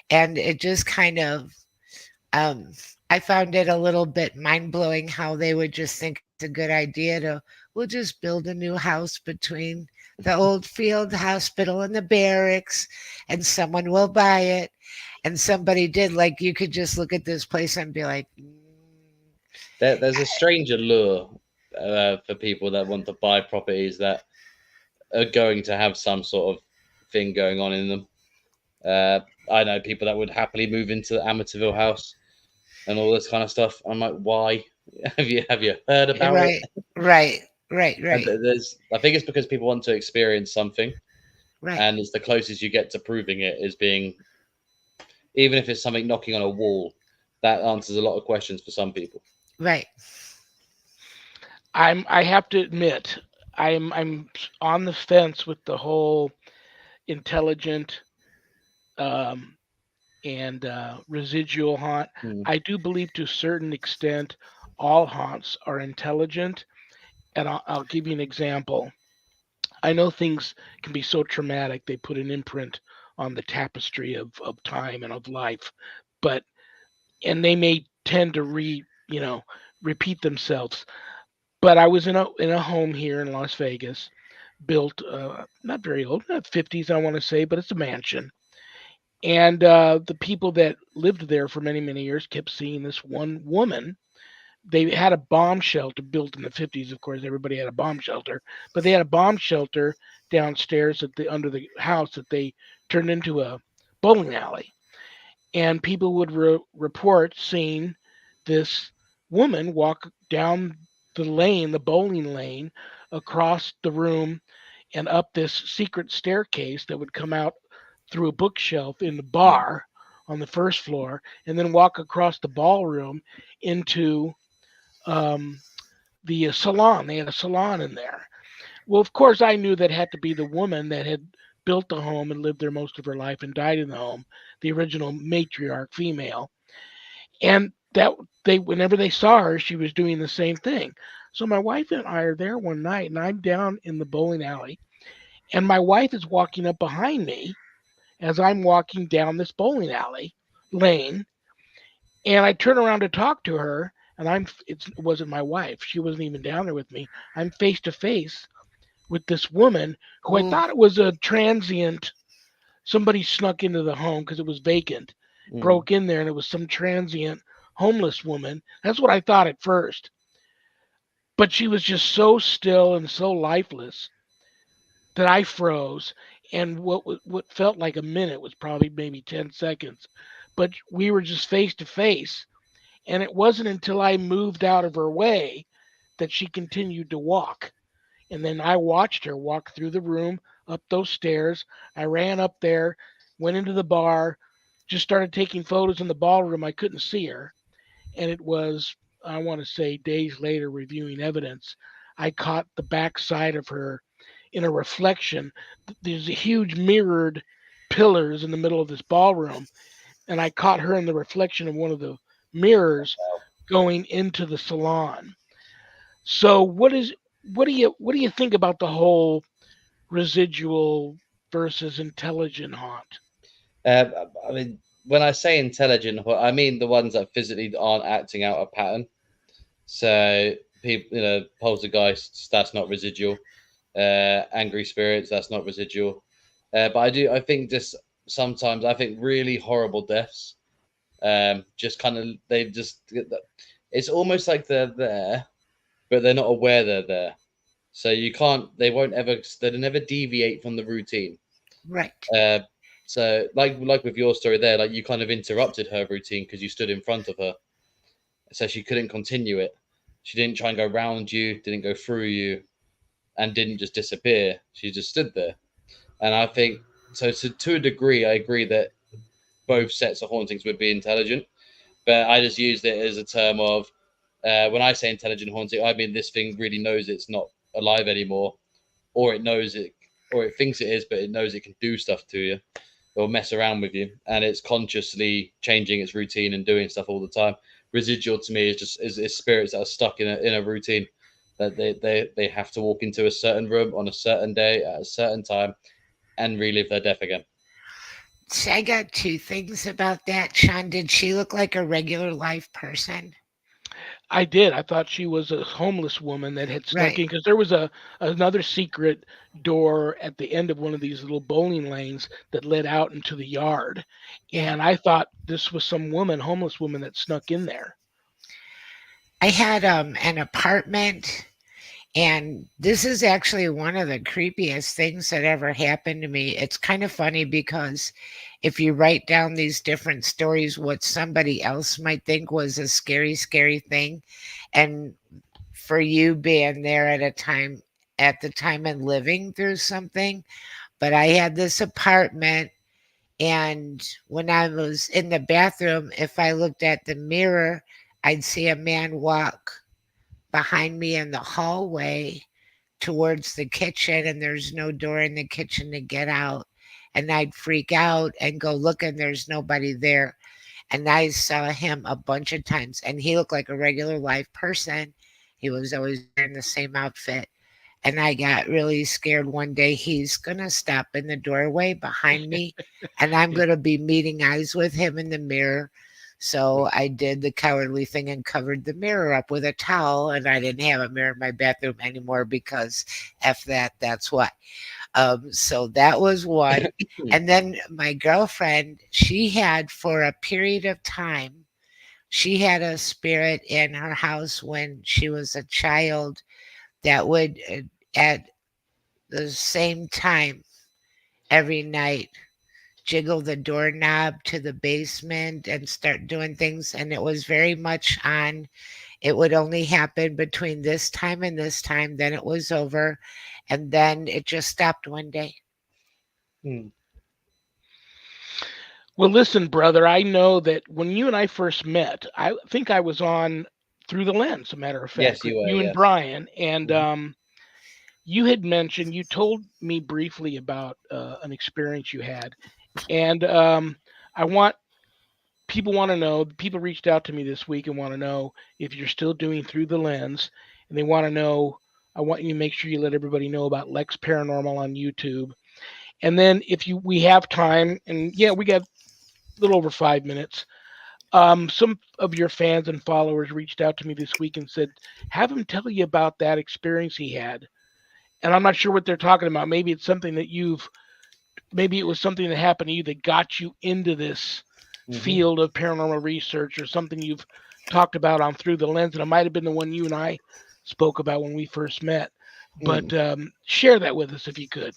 And it just kind of um, I found it a little bit mind blowing how they would just think it's a good idea to, we'll just build a new house between the old field hospital and the barracks, and someone will buy it. And somebody did. Like, you could just look at this place and be like, There's a strange allure for people that want to buy properties that are going to have some sort of thing going on in them. Uh, I know people that would happily move into the Amityville house and all this kind of stuff. I'm like, why? Have you heard about it? right, right, right, And right. I think it's because people want to experience something, Right. and it's the closest you get to proving it is being, even if it's something knocking on a wall, that answers a lot of questions for some people. Right. I have to admit, I'm on the fence with the whole intelligent um, and residual haunt. Mm, I do believe to a certain extent all haunts are intelligent, and I'll give you an example. I know things can be so traumatic they put an imprint on the tapestry of time and of life, but and they may tend to repeat themselves. But I was in a home here in Las Vegas, built not very old, not 50s I want to say, but it's a mansion. And the people that lived there for many years kept seeing this one woman. They had a bomb shelter built in the 50s. Of course, everybody had a bomb shelter, but they had a bomb shelter downstairs at the under the house that they turned into a bowling alley. And people would report seeing this woman walk down the lane, the bowling lane, across the room and up this secret staircase that would come out through a bookshelf in the mm, bar on the first floor, and then walk across the ballroom into um, the salon. They had a salon in there. Well, of course, I knew that had to be the woman that had built the home and lived there most of her life and died in the home, the original matriarch female. And that they, whenever they saw her, she was doing the same thing. So my wife and I are there one night, and I'm down in the bowling alley, and my wife is walking up behind me as I'm walking down this bowling alley lane, and I turn around to talk to her, and it wasn't my wife. She wasn't even down there with me. I'm face to face with this woman who I Ooh. thought it was a transient. Somebody snuck into the home because it was vacant, mm. broke in there, and it was some transient homeless woman. That's what I thought at first. But she was just so still and so lifeless that I froze. And what felt like a minute was probably maybe 10 seconds. But we were just face to face. And it wasn't until I moved out of her way that she continued to walk. And then I watched her walk through the room, up those stairs. I ran up there, went into the bar, just started taking photos in the ballroom. I couldn't see her. And it was, I want to say, days later, reviewing evidence, I caught the back side of her in a reflection. There's a huge mirrored pillars in the middle of this ballroom, and I caught her in the reflection of one of the mirrors going into the salon. So what do you think about the whole residual versus intelligent haunt? Uh, I mean, when I say intelligent, I mean the ones that physically aren't acting out a pattern. So people, poltergeists, that's not residual. Angry spirits, that's not residual. But I think just sometimes, I think really horrible deaths, just kind of, they just, it's almost like they're there, but they're not aware they're there. So you can't, they'll never deviate from the routine. Right. Uh, so like with your story there, like you kind of interrupted her routine because you stood in front of her, so she couldn't continue it. She didn't try and go round you, didn't go through you, and didn't just disappear. She just stood there. And I think so. To a degree, I agree that both sets of hauntings would be intelligent, but I just used it as a term of, when I say intelligent haunting, I mean this thing really knows it's not alive anymore, or it knows it, or it thinks it is, but it knows it can do stuff to you or mess around with you, and it's consciously changing its routine and doing stuff all the time. Residual to me is just is spirits that are stuck in a routine, that they have to walk into a certain room on a certain day at a certain time and relive their death again. See, I got two things about that. Sean, did she look like a regular life person? I did. I thought she was a homeless woman that had snuck Right. in because there was a another secret door at the end of one of these little bowling lanes that led out into the yard, Yeah. and I thought this was some woman, homeless woman, that snuck in there. I had an apartment, and this is actually one of the creepiest things that ever happened to me. It's kind of funny because if you write down these different stories, what somebody else might think was a scary, scary thing, and for you being there at the time and living through something, But I had this apartment, and when I was in the bathroom, if I looked at the mirror, I'd see a man walk behind me in the hallway towards the kitchen, and there's no door in the kitchen to get out. And I'd freak out and go look, and there's nobody there. And I saw him a bunch of times, and he looked like a regular life person. He was always wearing the same outfit. And I got really scared one day. He's going to stop in the doorway behind me, and I'm Yeah. going to be meeting eyes with him in the mirror. So I did the cowardly thing and covered the mirror up with a towel, and I didn't have a mirror in my bathroom anymore because F that, that's what. So that was one. And then my girlfriend, she had for a period of time, she had a spirit in her house when she was a child that would, at the same time every night, jiggle the doorknob to the basement and start doing things. And it was very much on, it would only happen between this time and this time, then it was over. And then it just stopped one day. Hmm. Well, listen, brother, I know that when you and I first met, I think I was on Through the Lens, a matter of fact, Yes, with you were. you and Yes. Bryan. And Mhm. you had mentioned, you told me briefly about an experience you had. And I want people want to know, people reached out to me this week and want to know if you're still doing Through the Lens. And they want to know, I want you to make sure you let everybody know about Lex Paranormal on YouTube. And then if we have time, and yeah, we got a little over 5 minutes. Some of your fans and followers reached out to me this week and said, have him tell you about that experience he had. And I'm not sure what they're talking about. Maybe it's something that maybe it was something that happened to you that got you into this Mhm. field of paranormal research, or something you've talked about on Through the Lens. And it might have been the one you and I spoke about when we first met. Mm. But share that with us if you could.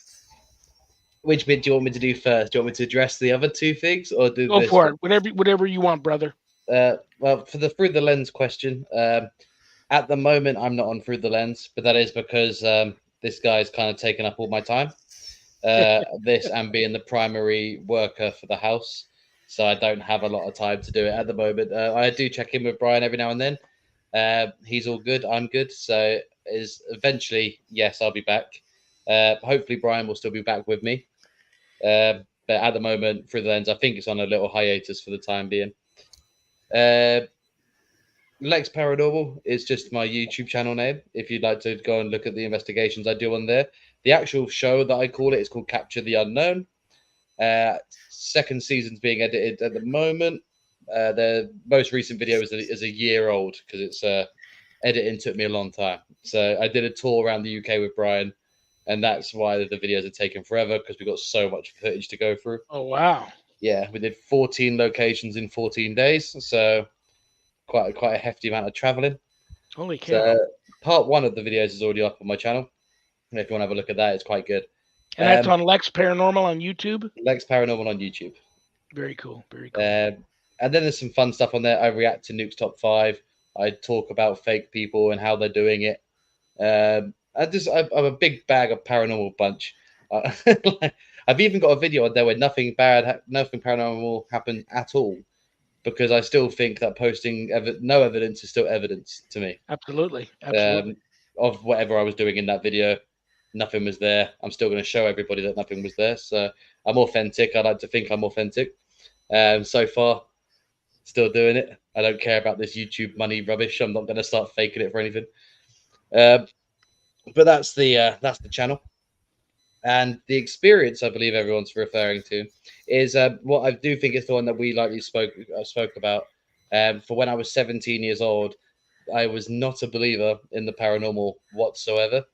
Which bit do you want me to do first? Do you want me to address the other two things or do Go this for bit? it. Whatever you want, brother. Well, for the through the lens question, at the moment I'm not on through the lens, but that is because this guy's kind of taken up all my time. This and being the primary worker for the house, so I don't have a lot of time to do it at the moment. I do check in with Bryan every now and then. He's all good. I'm good. So is eventually, yes, I'll be back. Hopefully, Bryan will still be back with me. But at the moment, through the lens, I think it's on a little hiatus for the time being. Uh, Lex Paranormal is just my YouTube channel name. If you'd like to go and look at the investigations I do on there, the actual show that I call it is called Capture the Unknown. Uh, Second season's being edited at the moment. The most recent video is a year old because it's editing took me a long time. So I did a tour around the UK with Bryan, and that's why the videos are taking forever because we've got so much footage to go through. Oh, wow. Yeah, we did 14 locations in 14 days, so quite a hefty amount of traveling. Holy So cow. part one of the videos is already up on my channel. And if you want to have a look at that, it's quite good. And that's on Lex Paranormal on YouTube? Lex Paranormal on YouTube. Very cool. Very cool. Um, and then there's some fun stuff on there. I react to Nuke's top five. I talk about fake people and how they're doing it. I'm a big bag of paranormal bunch. Uh, I've even got a video on there where nothing paranormal happened at all, because I still think that posting no evidence is still evidence to me. Absolutely. Absolutely. Um, of whatever I was doing in that video, nothing was there. I'm still going to show everybody that nothing was there. So I'm authentic. I like to think I'm authentic. So far, still doing it. I don't care about this YouTube money rubbish. I'm not going to start faking it for anything. Um, but that's the channel, and the experience I believe everyone's referring to is what I do think is the one that we likely spoke about. For when I was 17 years old, I was not a believer in the paranormal whatsoever.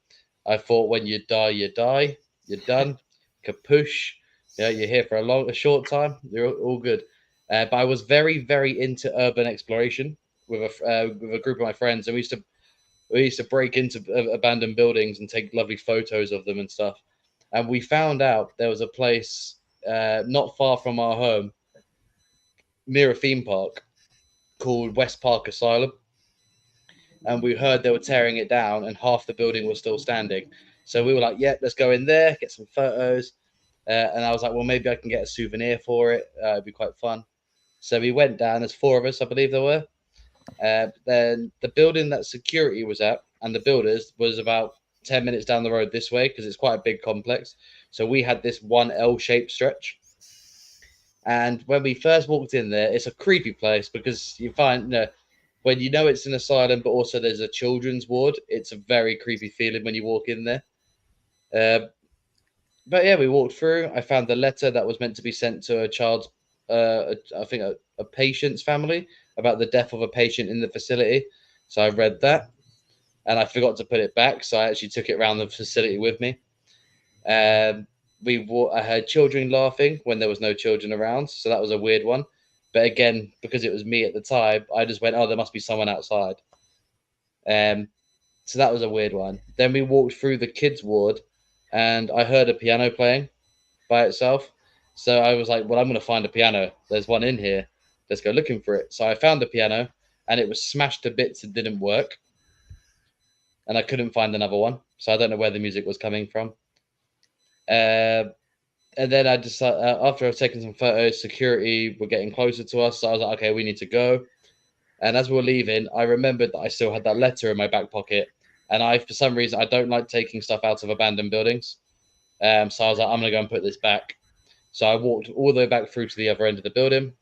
I thought when you die, you die, you're done, kapoosh. Yeah, you're here for a short time. You're all good. But I was very into urban exploration with a group of my friends, and we used to break into abandoned buildings and take lovely photos of them and stuff. And we found out there was a place not far from our home near a theme park called West Park Asylum, and we heard they were tearing it down and half the building was still standing. So we were like, yeah, let's go in there, get some photos. And I was like, well, maybe I can get a souvenir for it. It'd be quite fun. So we went down. There's four of us, I believe there were. Then the building that security was at and the builders was about 10 minutes down the road this way because it's quite a big complex. So we had this one L-shaped stretch. And when we first walked in there, it's a creepy place because you find, when you know it's an asylum, but also there's a children's ward, it's a very creepy feeling when you walk in there. Uh, but yeah, we walked through. I found the letter that was meant to be sent to a child's, I think a patient's family about the death of a patient in the facility. So I read that, and I forgot to put it back. So I actually took it around the facility with me. Um, I heard children laughing when there was no children around, so that was a weird one. But again, because it was me at the time, I just went, "Oh, there must be someone outside." Um, so that was a weird one. Then we walked through the kids' ward, and I heard a piano playing by itself. So I was like, "Well, I'm going to find a piano. There's one in here. Let's go looking for it." So I found a piano, and it was smashed to bits and didn't work, and I couldn't find another one. So I don't know where the music was coming from. Uh, and then I decided after I was taking some photos, security were getting closer to us. So I was like, okay, we need to go. And as we were leaving, I remembered that I still had that letter in my back pocket. And for some reason, I don't like taking stuff out of abandoned buildings. So I was like, I'm gonna go and put this back. So I walked all the way back through to the other end of the building,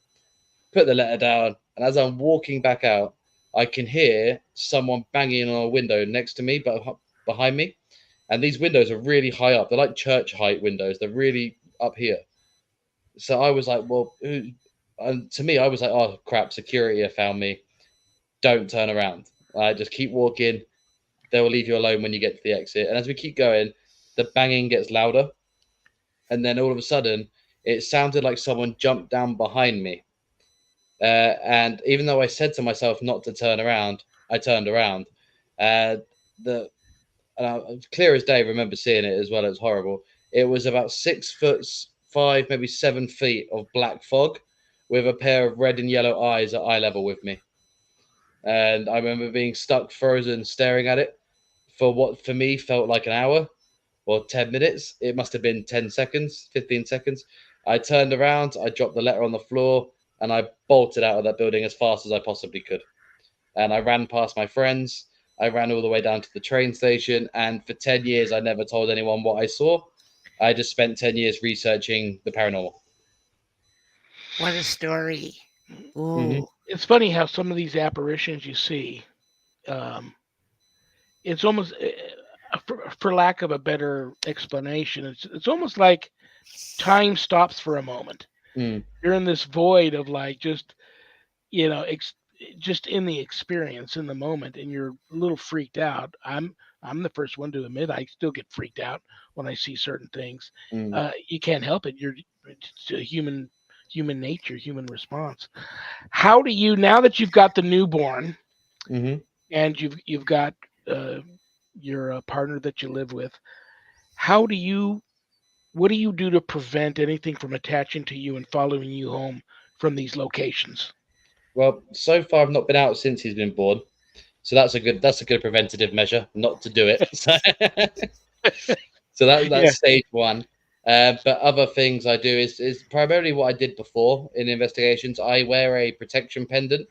put the letter down, and as I'm walking back out, I can hear someone banging on a window next to me, but behind me. And these windows are really high up. They're like church height windows. They're really up here. So I was like, well, and to me, I was like, oh crap, security have found me. Don't turn around. Just keep walking. They will leave you alone when you get to the exit. And as we keep going, the banging gets louder. And then all of a sudden, it sounded like someone jumped down behind me. And even though I said to myself not to turn around, I turned around. Uh, the Clear as day, remember seeing it as well. It was horrible. It was about 6 foot 5, maybe 7 feet of black fog with a pair of red and yellow eyes at eye level with me. And I remember being stuck frozen staring at it for what for me felt like an hour or 10 minutes. It must have been 10 seconds, 15 seconds. I turned around, I dropped the letter on the floor, and I bolted out of that building as fast as I possibly could. And I ran past my friends. I ran all the way down to the train station, and for 10 years, I never told anyone what I saw. I just spent 10 years researching the paranormal. What a story. Mm-hmm. Ooh. It's funny how some of these apparitions you see, um, it's almost, for lack of a better explanation, it's almost like time stops for a moment. Mm, You're in this void of like just you know ex- just in the experience in the moment, and you're a little freaked out. I'm the first one to admit I still get freaked out when I see certain things. mm, You can't help it. It's a human nature, human response. How do you, now that you've got the newborn mm-hmm. and you've got uh, your partner that you live with, how do you what do you do to prevent anything from attaching to you and following you home from these locations? Well, so far I've not been out since he's been born, so that's a good preventative measure not to do it. So Yeah. that's stage one. But other things I do is primarily what I did before in investigations. I wear a protection pendant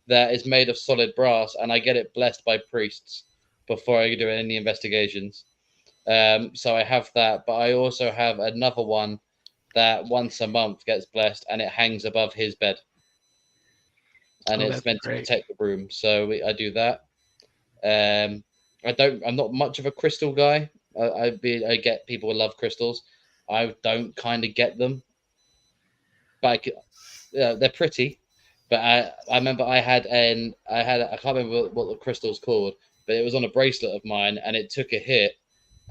that is made of solid brass, and I get it blessed by priests before I do any investigations. So I have that, but I also have another one that once a month gets blessed, and it hangs above his bed, and Oh, it's that's meant to great. protect the room. So I do that. Um, I'm not much of a crystal guy. I get people who love crystals. I don't kind of get them, but they're pretty. But I remember I can't remember what the crystal's called, but it was on a bracelet of mine, and it took a hit,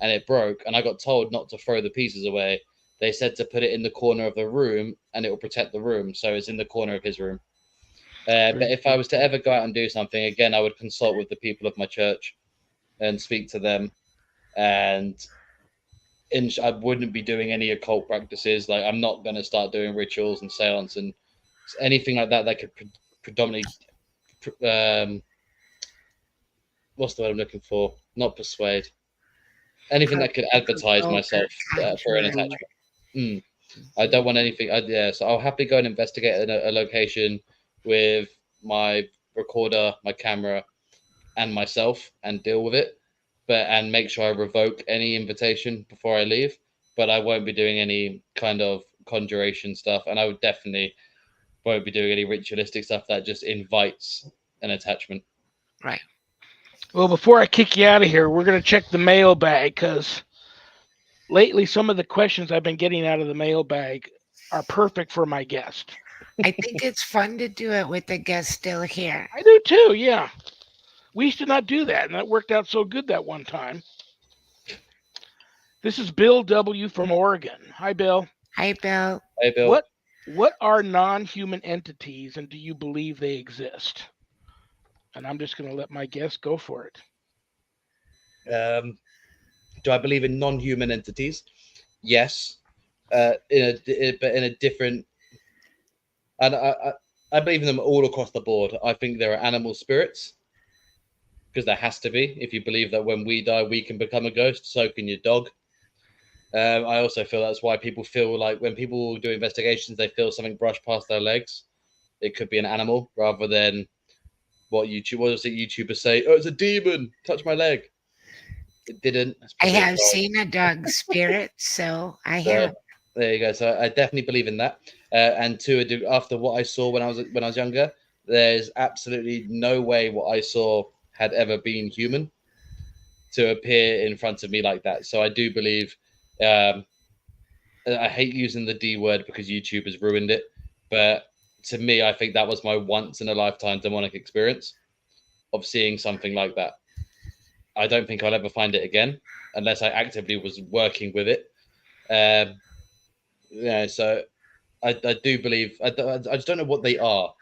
and it broke, and I got told not to throw the pieces away. They said to put it in the corner of the room, and it will protect the room. So it's in the corner of his room. But Very if I cool. was to ever go out and do something again, I would consult with the people of my church and speak to them. And I wouldn't be doing any occult practices. Like I'm not going to start doing rituals and seance and anything like that that could predominantly um, what's the word I'm looking for? Not persuade. Anything that could advertise Provoke or myself for an conjure. attachment. Mm. I don't want anything. Yeah, so I'll happily go and investigate a location with my recorder, my camera, and myself, and deal with it. But and make sure I revoke any invitation before I leave. But I won't be doing any kind of conjuration stuff, and I would definitely won't be doing any ritualistic stuff that just invites an attachment. Right. Well, before I kick you out of here, we're going to check the mailbag because lately some of the questions I've been getting out of the mailbag are perfect for my guest. I think it's fun to do it with the guest still here. I do too, yeah. We used to not do that, and that worked out so good that one time. This is Bill W. from Oregon. Hi, Bill. Hi, Bill. Hey, Bill. What are non-human entities, and do you believe they exist? And I'm just going to let my guest go for it. Um, do I believe in non-human entities? Yes, but in a different. And I believe in them all across the board. I think there are animal spirits because there has to be. If you believe that when we die, we can become a ghost, so can your dog. I also feel that's why people feel like when people do investigations, they feel something brush past their legs. It could be an animal rather than what does it YouTubers say? Oh, it's a demon. Touch my leg. It didn't. It's I probably a have dog. seen a dog spirit, so I So have. there you go. So I definitely believe in that. And after what I saw when I was younger, there's absolutely no way what I saw had ever been human to appear in front of me like that. So I do believe. Um, I hate using the D word because YouTube has ruined it, but to me, I think that was my once in a lifetime demonic experience of seeing something like that. I don't think I'll ever find it again unless I actively was working with it. Um, yeah, so I do believe I just don't know what they are.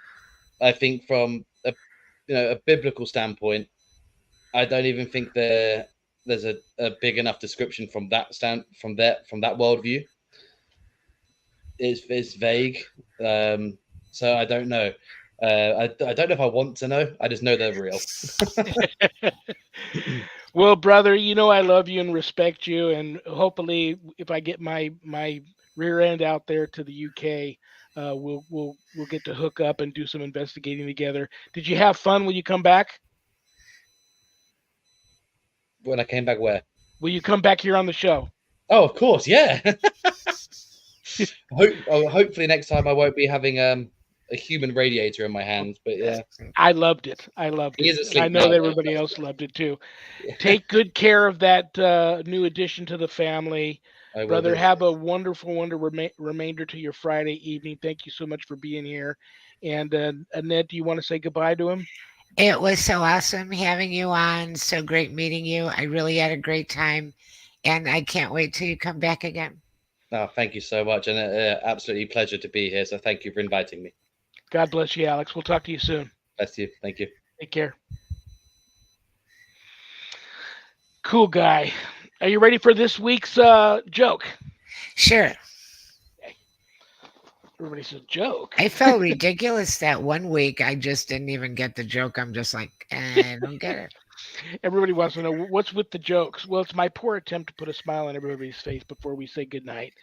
I think from a biblical standpoint, I don't even think there's a big enough description from that worldview. It's vague, um, so I don't know. I don't know if I want to know. I just know they're real. Well, brother, you know I love you and respect you, and hopefully, if I get my rear end out there to the UK, we'll get to hook up and do some investigating together. Did you have fun when you come back? When I came back, where? Will you come back here on the show? Oh, of course, yeah. Hopefully next time I won't be having a human radiator in my hands, but yeah, I loved it. I loved he it, is and I asleep know now that though. everybody else loved it too. Yeah, Take good care of that new addition to the family. I will Brother, do. have a wonderful remainder to your Friday evening. Thank you so much for being here. And Annette, do you want to say goodbye to him? It was so awesome having you on. So great meeting you. I really had a great time, and I can't wait till you come back again. Oh, thank you so much, and absolutely pleasure to be here. So thank you for inviting me. God bless you, Alex. We'll talk to you soon. Bless you. Thank you. Take care. Cool guy. Are you ready for this week's joke? Sure. Okay. Everybody says joke. I felt ridiculous that one week. I just didn't even get the joke. I'm just like, I don't get it. Everybody wants to know what's with the jokes. Well, it's my poor attempt to put a smile on everybody's face before we say goodnight.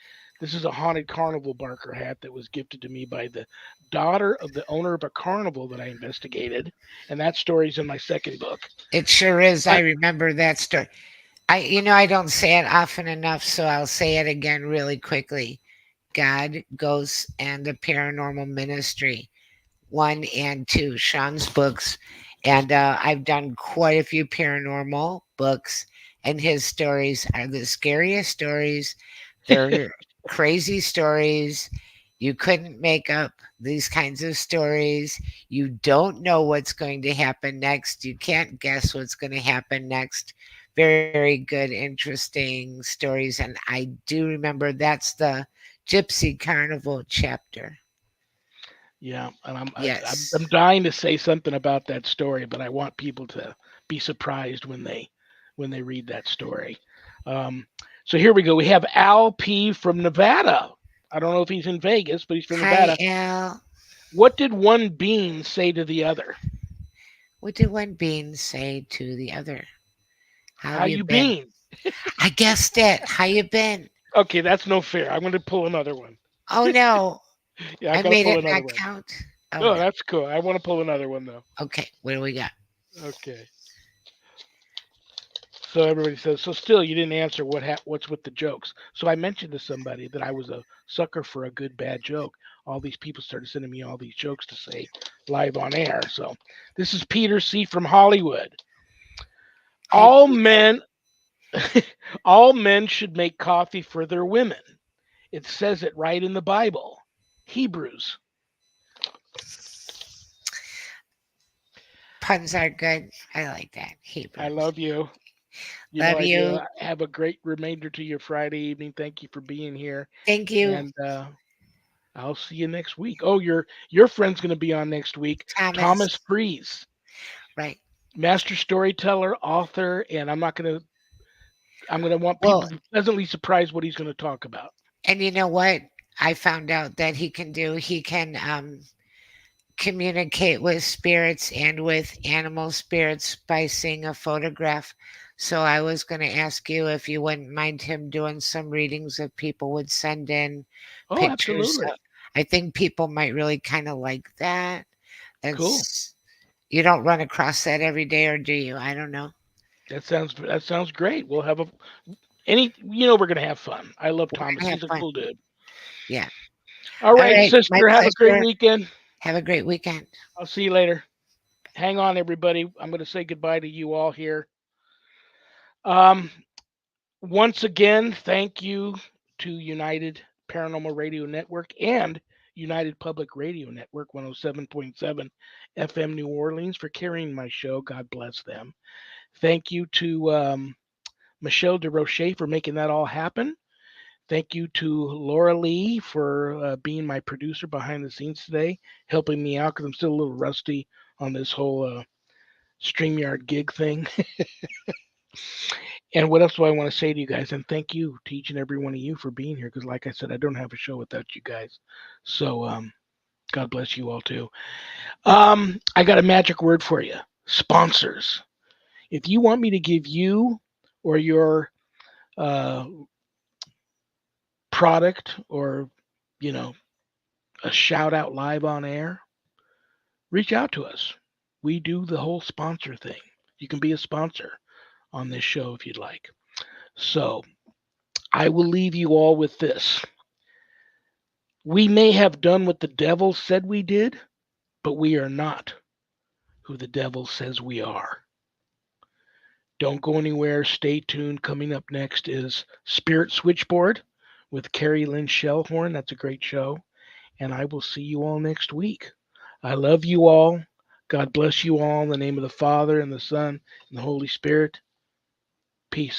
This is a haunted carnival barker hat that was gifted to me by the daughter of the owner of a carnival that I investigated, and that story's in my second book. It sure is. I I, remember that story. I don't say it often enough, so I'll say it again really quickly. God, Ghosts, and the Paranormal Ministry, 1 and 2, Shawn's books. And I've done quite a few paranormal books, and his stories are the scariest stories. They're crazy stories. You couldn't make up these kinds of stories. You don't know what's going to happen next. You can't guess what's going to happen next. Very good, interesting stories. And I do remember that's the Gypsy Carnival chapter. yeah, and I'm Yes. dying to say something about that story, but I want people to be surprised when they read that story. Um, so here we go. We have Al P from Nevada. I don't know if he's in Vegas, but he's from Hi, Nevada. Al. What did one bean say to the other? What did one bean say to the other? How How you you been? been? I guessed it. How you been? Okay, that's no fair. I'm going to pull another one. Oh no, Yeah, I I got to made pull it another not one. count. Oh Oh, no. that's cool. I want to pull another one though. Okay, what do we got? Okay. So everybody says, so still you didn't answer what's with the jokes. So I mentioned to somebody that I was a sucker for a good bad joke. All these people started sending me all these jokes to say live on air. So this is Peter C from Hollywood. Hi, All Peter. men all men should make coffee for their women. It says it right in the Bible. Hebrews. Puns are good. I like that. I Hebrews. love you. You know Love I do. you. Have a great remainder to your Friday evening. Thank you for being here. Thank you, And I'll see you next week. Oh, your friend's going to be on next week, Thomas. Thomas Freeze, Right. master storyteller, author, and I'm going to want people Well, to be pleasantly surprised what he's going to talk about. and you know what? I found out that he can do. He can communicate with spirits and with animal spirits by seeing a photograph. So I was going to ask you if you wouldn't mind him doing some readings if people would send in Oh, pictures. absolutely. I think people might really kind of like that. Cool. It's you don't run across that every day, or do you? I don't know. That sounds great. We'll have we're going to have fun. I love We're Thomas. gonna have He's a fun. cool dude. Yeah. All All right, right. My sister, have a great pleasure. weekend. Have a great weekend. I'll see you later. Hang on, everybody. I'm going to say goodbye to you all here. Um, Once again, thank you to United Paranormal Radio Network and United Public Radio Network 107.7 FM New Orleans for carrying my show. God bless them. Thank you to Michelle DeRoche for making that all happen. Thank you to Laura Lee for being my producer behind the scenes today, helping me out because I'm still a little rusty on this whole StreamYard gig thing. And what else do I want to say to you guys? And thank you to each and every one of you for being here because, like I said, I don't have a show without you guys. So, God bless you all too. I got a magic word for you sponsors. If you want me to give you or your uh, product or, you know, a shout out live on air, reach out to us. We do the whole sponsor thing. You can be a sponsor on this show if you'd like. So, I will leave you all with this. We may have done what the devil said we did, but we are not who the devil says we are. Don't go anywhere. Stay tuned. Coming up next is Spirit Switchboard with Carrie Lynn Shellhorn. That's a great show. And I will see you all next week. I love you all. God bless you all in the name of the Father and the Son and the Holy Spirit. Peace.